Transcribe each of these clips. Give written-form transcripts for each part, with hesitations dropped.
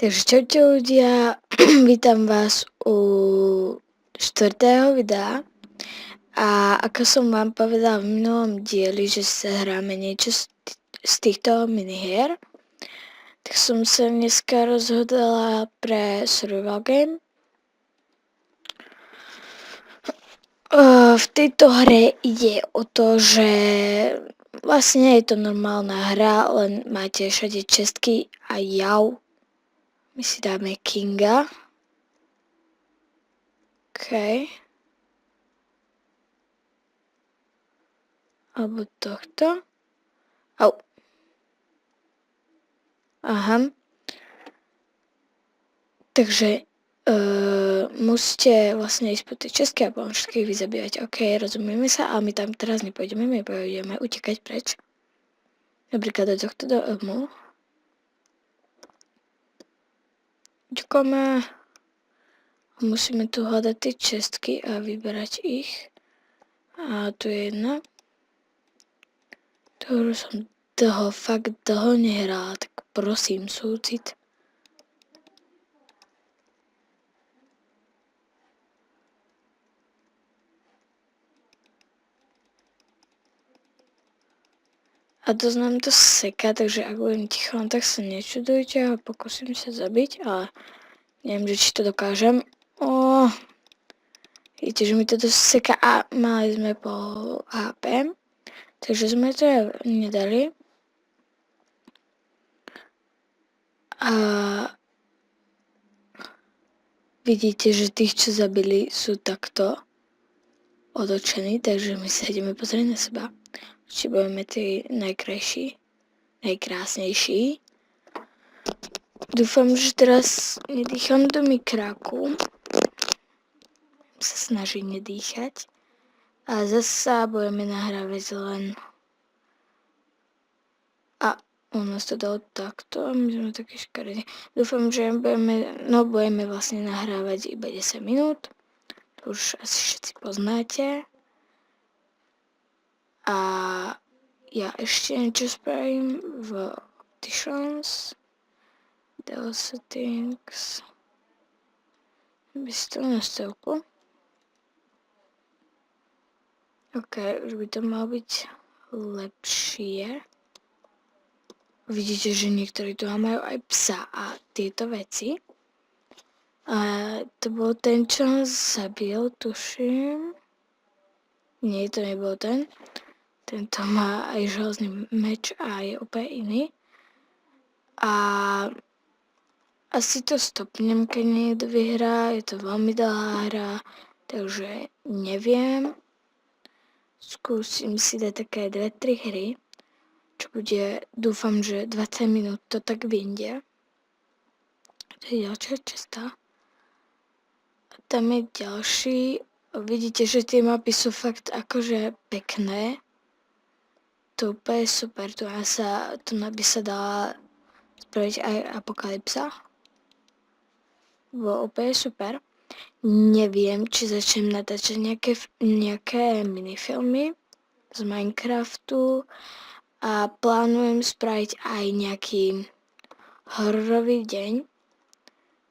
Takže čaute ľudia, vítam vás u 4. videa a ako som vám povedala v minulom dieli, že sa hráme niečo z týchto minihier, tak som sa dneska rozhodla pre survival game. V tejto hre ide o to, že vlastne je to normálna hra, len máte všade čestky a jav. My si dáme Kinga. OK. Alebo tohto. Au. Aha. Takže musíte vlastne ísť po tej českej a potom všetkých vyzabíjať. OK, rozumieme sa, ale my tam teraz nepôjdeme, my pôjdeme utekať preč. Napríklad do tohto domu. Utekáme. Musíme tu hľadať tie čestky a vyberať ich. A tu je jedna. Ktorú som fakt dlho nehrala, tak prosím, súcit. A dosť nám to seká, takže ak budem ticho, tak sa nečudujte a pokúsim sa zabiť, ale neviem, že či to dokážem. Vidíte, že mi to dosť seká a mali sme po HP, takže sme to nedali. A vidíte, že tých, čo zabili, sú takto otočení, takže my sa ideme pozrieť na seba. Či budeme tí najkrásnejší. Dúfam, že teraz nedýcham do mikráku. Sa snažiť nedýchať. A zasa budeme nahrávať len... A u nás to dalo takto, my sme takí škaredí. Dúfam, že budeme vlastne nahrávať iba 10 minút. To už asi všetci poznáte. A ja ešte niečo spravím v Opticians. Del settings. Bez toho nastavku. OK, už by to malo byť lepšie. Vidíte, že niektorí tu majú aj psa a tieto veci. A to bol ten, čo ho zabil, tuším. Nie, to nebol ten. Tento má aj železný meč a je úplne iný. A asi to stopnem, keď niekto vyhrá. Je to veľmi dlhá hra, takže neviem. Skúsim si dať také 2-3 hry, čo bude, dúfam, že 20 minút to tak vyjde. To je ďalšia cesta. A tam je ďalší. Vidíte, že tie mapy sú fakt akože pekné. To úplne super. Tu by sa dala spraviť aj apokalypsa. Bolo úplne super. Neviem, či začnem natáčať nejaké minifilmy z Minecraftu a plánujem spraviť aj nejaký hororový deň,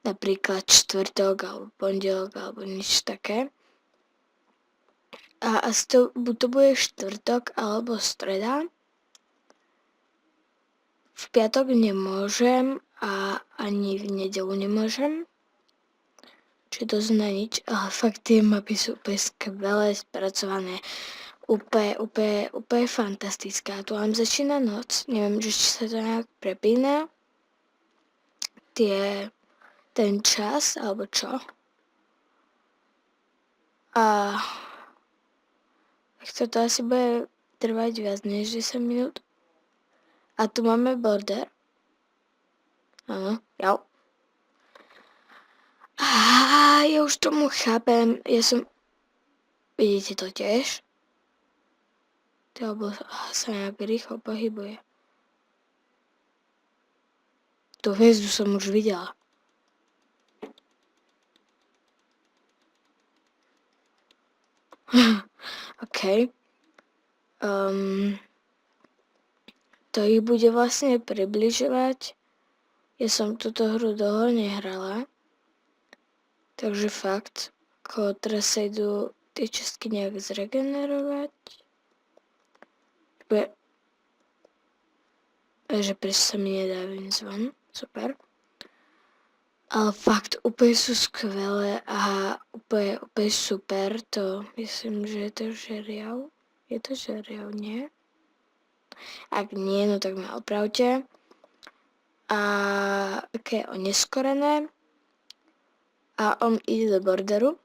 napríklad čtvrtok alebo pondelok alebo niečo také. A asi to bude štvrtok alebo streda. V piatok nemôžem a ani v nedeľu nemôžem. Čiže to zná nič, ale fakt tie mapy sú úplne skvelé, spracované. Úplne fantastická. Tu vám začína noc, neviem, či sa to nejak prepína. Ten čas, alebo čo. A tak to asi bude trvať viac než 10 minút. A tu máme border. Áno, jau. Ja už tomu chápem, vidíte to tiež? To sa nejak rýchlo pohybuje. Tú hviezdu som už videla. OK. To ich bude vlastne približovať. Ja som túto hru dlho nehrala, takže fakt, ako teraz sa idú tie čestky nejak zregenerovať. Že prečo sa mi nedá vyjsť von, super. Ale fakt úplne sú skvelé a úplne super, to myslím, že je to žeriav. Je to žeriav, nie? Ak nie, no tak ma opravte. A také oneskorené. A on ide do borderu.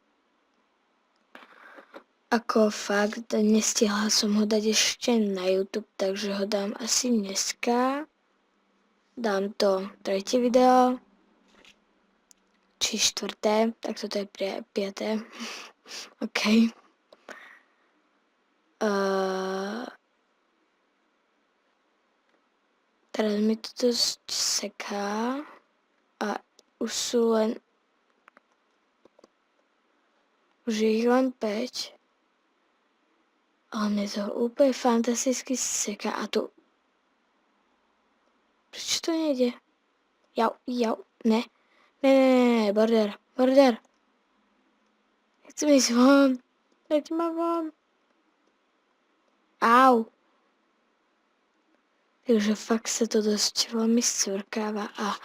Ako fakt, nestihla som ho dať ešte na YouTube, takže ho dám asi dneska. Dám to tretie video, či štvrté, tak toto je piaté. OK. Teraz mi to dosť seká a už sú len... Už je ich len 5. Ale mne to úplne fantasticky seká a tu... Prečo to nejde? Ne. Ne, border. Chcem ísť von. Dajte ma von. Au. Takže fakt sa to dosť veľmi scvrkáva a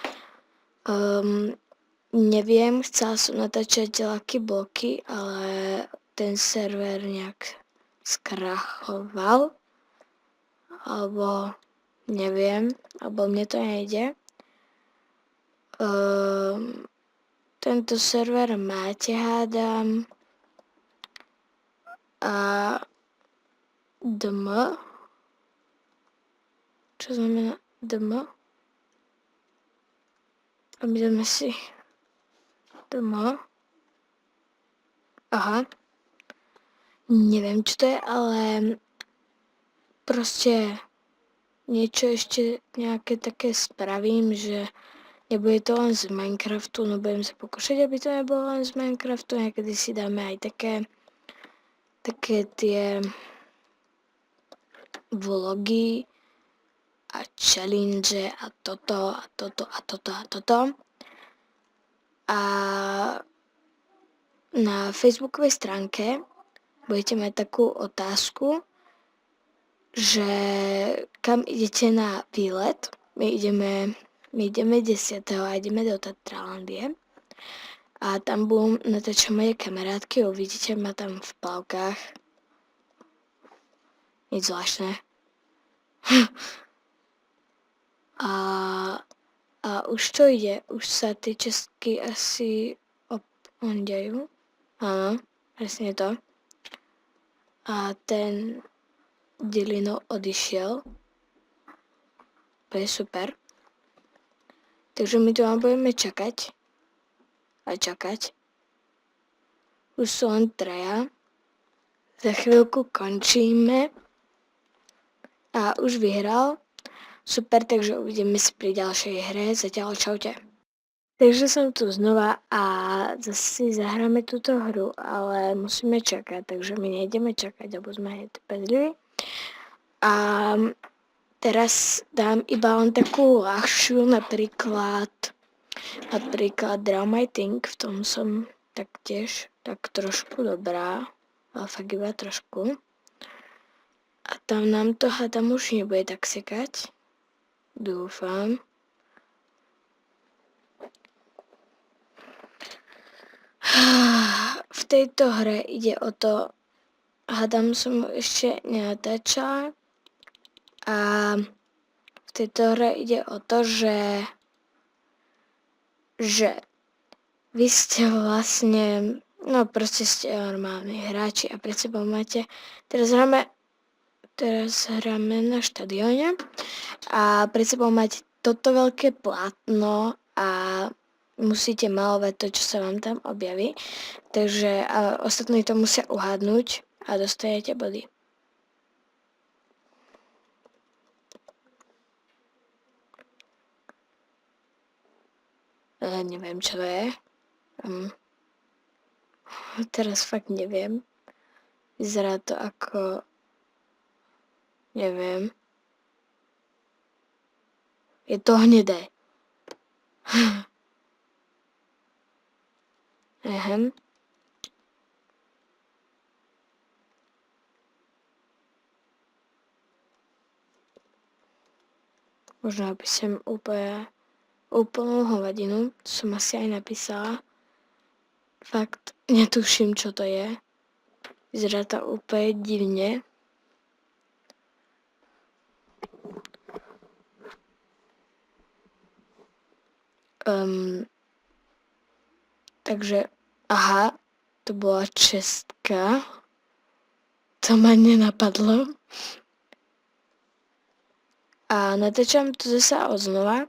neviem, chcela som natáčať Lucky Bloky, ale ten server nejak skrachoval. Alebo neviem, alebo mne to nejde. Tento server máte, hádam. A DM. Čo znamená DM? A my dáme si DM. Aha. Neviem, čo to je, ale proste niečo ešte nejaké také spravím, že nebude to len z Minecraftu, no budem sa pokúšať, aby to nebolo len z Minecraftu, niekedy si dáme aj také tie vlogy a challenge a toto. A na facebookovej stránke budete mať takú otázku, že kam idete na výlet. My ideme 10. a ideme do Tatrálandie. A tam budú natáčať moje kamarátky, uvidíte ma tam v plavkách. Nič zvláštne. A už to ide, už sa tie čestky asi ondejú. Áno, presne to. A ten Dilino odišiel. To je super. Takže my tu budeme čakať. A čakať. Už sú len 3. Za chvíľku končíme. A už vyhral. Super, takže uvidíme sa pri ďalšej hre. Zatiaľ čaute. Takže som tu znova a zase si zahráme túto hru, ale musíme čakať, takže my nejdeme čakať, lebo sme trpezliví. A teraz dám iba len takú ľahšiu, napríklad Draw My Thing, v tom som taktiež tak trošku dobrá, ale fakt iba trošku. A tam nám to hádam už nebude tak sekať. Dúfam. V tejto hre ide o to, hádam som ešte nenatáčala, a v tejto hre ide o to, že vy ste vlastne, no proste ste normálni hráči a pred sebou máte, teraz hráme na štadióne a pred sebou máte toto veľké plátno a musíte malovať to, čo sa vám tam objaví. Takže ostatní to musia uhádnuť a dostanete body. Neviem, čo to je. Teraz fakt neviem. Vyzerá to ako... Neviem. Je to hnedé. Ehem. Možná by som úplnú hovadinu, som asi aj napísala. Fakt netuším, čo to je. Vyzerá to úplne divne. Takže, aha, to bola čestka. To ma nenapadlo. A natáčam to zase odznova.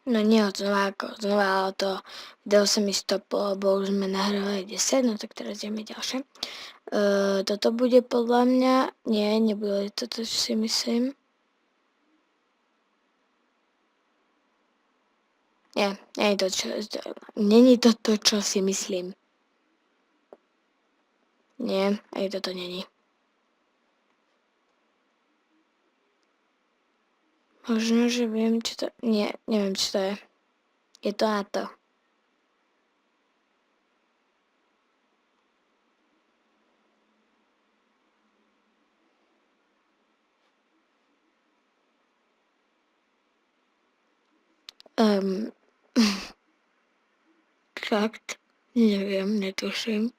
No nie odznova, ako odznova, ale to video sa mi stoplo, lebo už sme nahrávali 10, no tak teraz ideme ďalšie. Toto bude podľa mňa, nebude toto, čo si myslím. Nie, není to to, čo si myslím. Nie, aj toto není. Možno, že viem, čo to... Nie, neviem, čo to je. Je to na to. Fakt, neviem, netuším.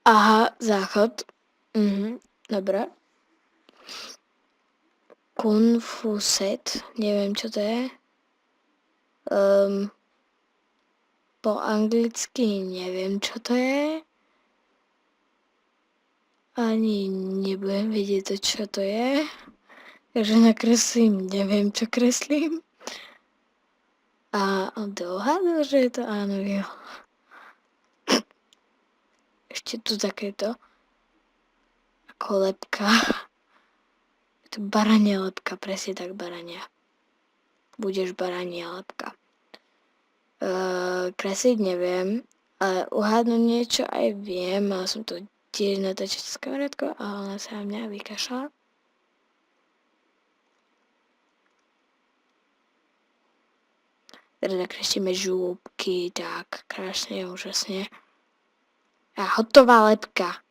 Aha, záchod. Dobre. Konfuset, neviem, čo to je. Po anglicky neviem, čo to je. Ani nebudem vedieť, čo to je. Takže nakreslím, neviem, čo kreslím. A dohádol, že je to áno, jo. Ešte tu takéto. Ako lepka. Je to barania lepka, presne tak barania. Budeš barania lepka. Kresliť neviem, ale uhádnuť niečo aj viem. Mala som to tiež natáčať s kamarátkou, ale ona sa na mňa vykašľala. Teraz nakreslíme žúbky, tak krásne, úžasne. A hotová lepka.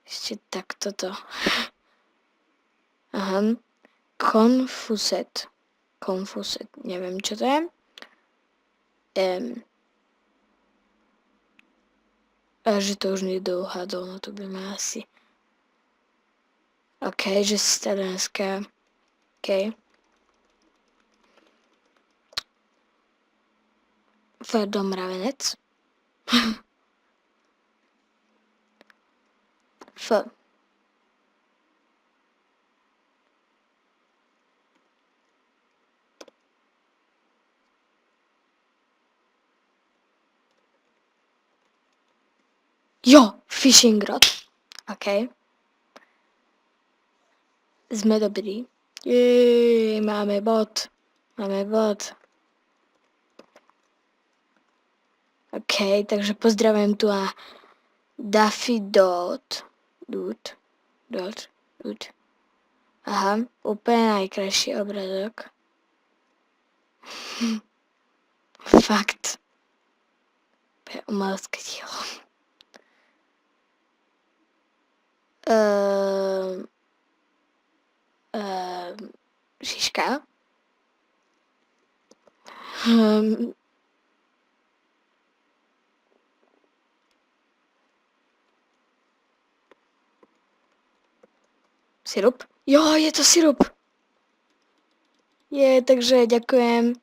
Ešte tak toto. Aha. Konfuset, neviem, čo to je. A že to už niekto uhádol, no to by ma asi... OK, že si talianská. OK. Ferdo Mravenec. F. Jo, fishing rod. OK. Sme dobrí. Jej, máme bod. OK, takže pozdravujem tu a Daffy Dot. Aha, úplne najkrajší obrazok. Fakt. Umelské dielo. Šiška. Sirup. Jo, je to sirup. Takže ďakujem.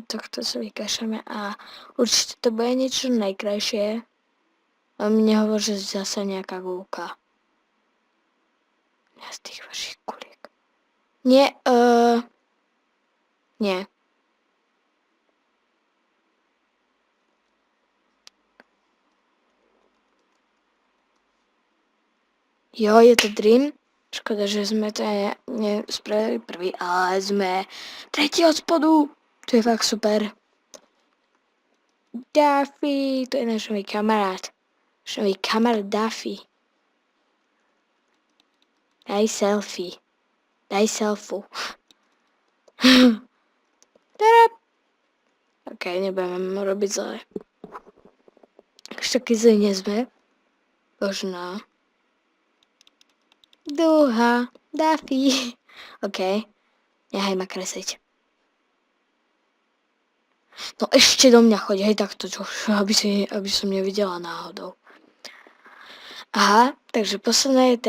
Tohto sa vykašľame a určite to bude niečo najkrajšie. A mi nehovor, že zase nejaká gulka. Ja z tých vašich kuliek. Nie. Jo, je to Dream. Škoda, že sme to nespravili prvý, ale sme tretí od spodu. To je fakt super. Daffy, to je náš nový kamarát. Náš nový kamarát Daffy. Daj selfie. Daj selfu. OK, nebudeme robiť zle. Už taký zlý nie sme. Možno. Duha. Daffy. OK. Nehaj ma kresliť. No ešte do mňa choď, hej takto, aby som nevidela náhodou. Aha, takže posledné je T.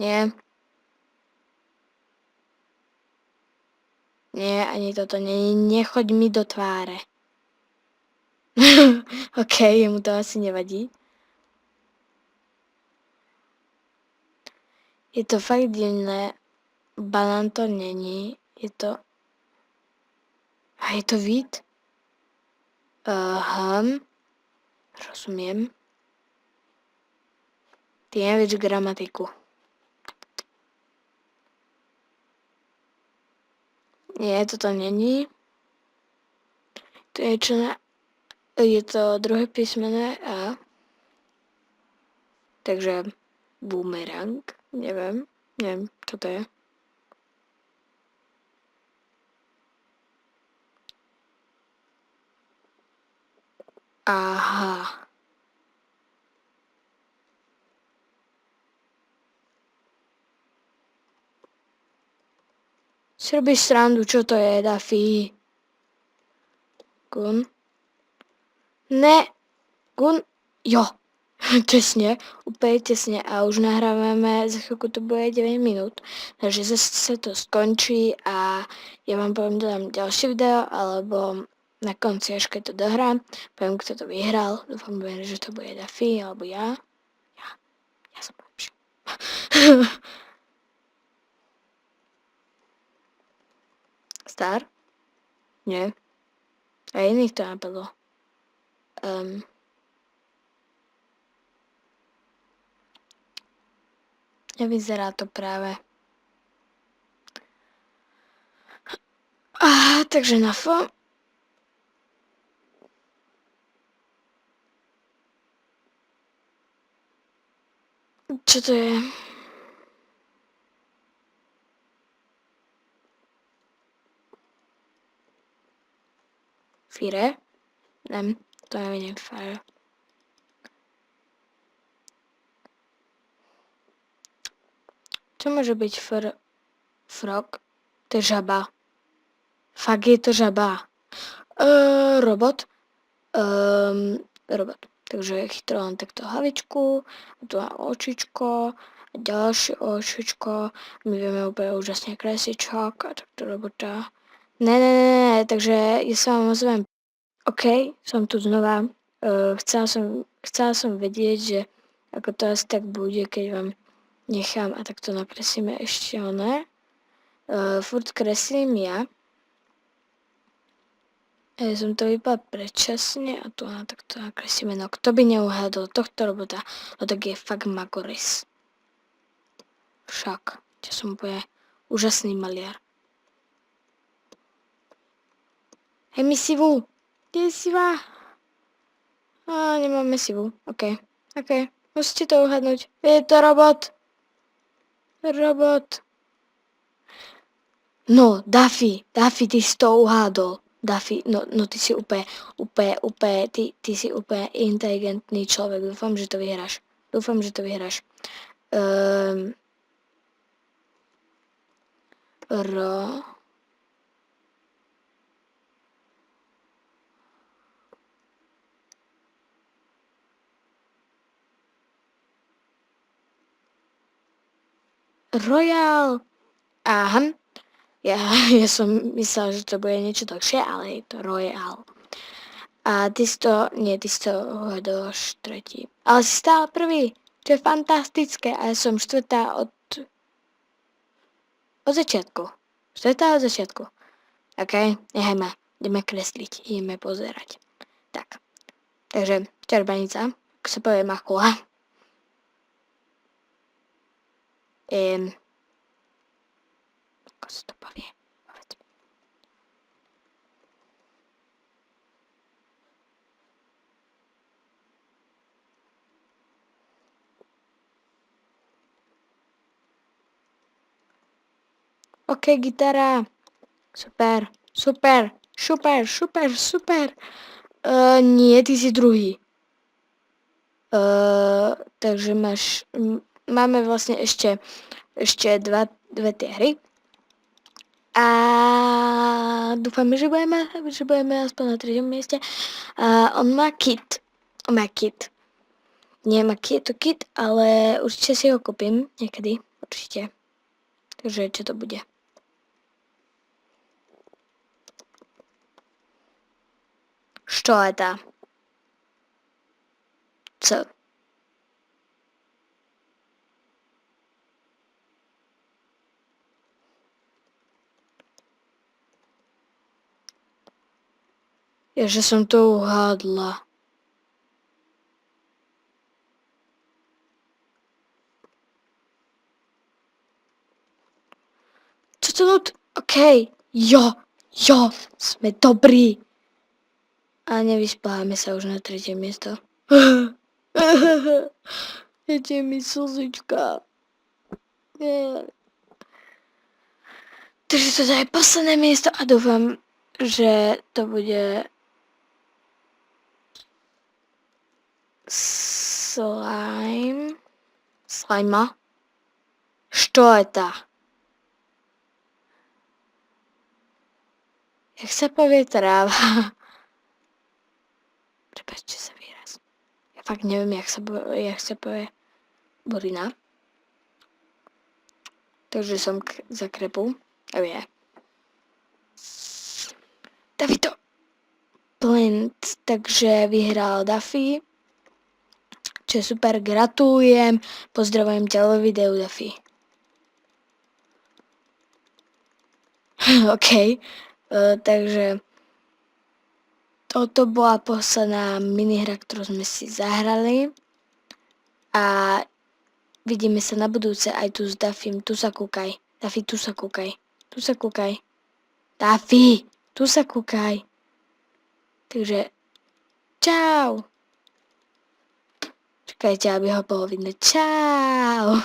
Nie. Nie, ani toto nie. Nechoď mi do tváre. OK, jemu to asi nevadí. Je to fakt divné. Banán to není. Je to... A je to vid? Rozumiem. Ty nevieš gramatiku. Nie, toto není. To je čo na... Je to druhé písmene A. Takže boomerang. Neviem, čo to je. Aha. Si robíš srandu, čo to je, Daffy? Gun. Ne. Gun. Jo. Tesne, úplne tesne a už nahrávame, za chvíľku to bude 9 minút, takže zase to skončí a ja vám poviem, dodám ďalšie video, alebo na konci, až keď to dohrám, poviem, kto to vyhral, dúfam, že to bude Daffy, alebo ja. Ja som lepší. Star? Nie. A iných to napadlo. Nevyzerá to práve. Takže na F. Čo to je? Fire? Nem, to nevidím fire. Čo môže byť frog? To je žaba. Fakt je to žaba. Robot. Robot. Takže chytro len takto hlavičku, tu má očičko, a ďalšie očičko. My vieme úplne úžasne kresičok a takto robota. Ne, takže ja sa vám ozvem. OK, som tu znova. Chcela som vedieť, že ako to asi tak bude, keď vám nechám a takto nakreslíme ešte oné. Furt kreslím ja. Ja som to vypadal predčasne a tu takto nakreslíme. No kto by neuhádol tohto robota, no tak je fakt Magoris. Však, čo som úplne úžasný maliar. Hej, misivu! Kde je siva? Nemáme sivu. OK. Musíte to uhádnuť. Je to robot. No, Daffy, ty si to uhádol. Daffy, no ty si úplne, ty si úplne inteligentný človek. Dúfam, že to vyhráš. Royal. Aha. Ja som myslela, že to bude niečo dlhšie, ale je to Royal. A ty si to uhádol až tretí. Ale si stále prvý. To je fantastické. A ja som štvrtá od začiatku. OK, nechaj ma. Ideme kresliť, ideme pozerať. Tak. Takže červenica, ako sa povie makula. Ako sa to povie? Povedz. OK, gitara. Super, super, super, super, super. Nie, ty si druhý. Takže máme vlastne ešte dve tie hry. A dúfame, že budeme aspoň na 3. mieste. On má kit. Neviem, aký je to kit, ale určite si ho kúpim niekedy. Určite. Takže čo to bude? Što je tá? Co? Ja, že som to uhádla. Co to not? OK. Jo, sme dobrí. A nevyspáme sa už na 3. miesto. Jete mi slzička. Takže toto je posledné miesto a dúfam, že to bude Slima. Što je tá? Jak sa povie tráva? Prepáčte sa výraz. Ja fakt neviem, jak sa povie burina. Takže som za krepu. A je. Davito Plint, takže vyhral Duffy. Čo je super, gratulujem. Pozdravujem ťa do videu, Duffy. OK. Takže toto bola posledná minihra, ktorú sme si zahrali. A vidíme sa na budúce aj tu s Duffym. Tu sa kúkaj. Duffy, tu sa kúkaj. Duffy, tu sa kúkaj. Takže, čau. Čakajte, aby ho bolo vidno. Čau.